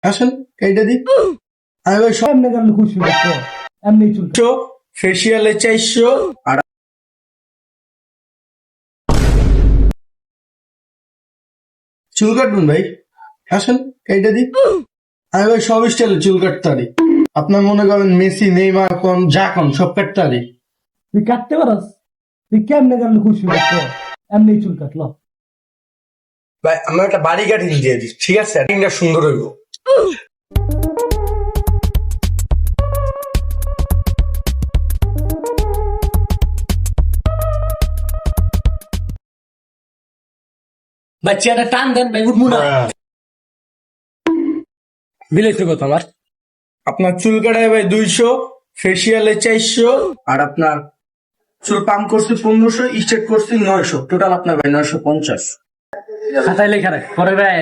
আসেন এইটা দিক। আমি ভাই সব এমনি গেলে খুশি হতো এমনি চুল ফেসিয়ালে 400 আর চুল কাটবেন ভাই। আসেন এইটা দিক। আমি ভাই সব স্টাইলে চুল কাটতে পারি। আপনার মনে করেন মেসি নেইমার কোন যা কোন সব কাটতে পারি। তুই কাটতে পারস তুই কেমনে গেলে খুশি হতো এমনি চুল কাটলো ভাই আমরা একটা বাড়ি কাটিং দিয়ে দিই, ঠিক আছে? কাটিংটা সুন্দর হইব। ভাই চেয়ারটা টান দেন ভাই উঠবো না বিলেছে কত আমার আপনার চুল কাটায় ভাই 200, ফেসিয়ালে 400 আর আপনার চুল পাম্প করছি 1500, স্ট্রেট করছি 900, টোটাল আপনার ভাই 950। খাতায় লেখা রাখ পরে ভাই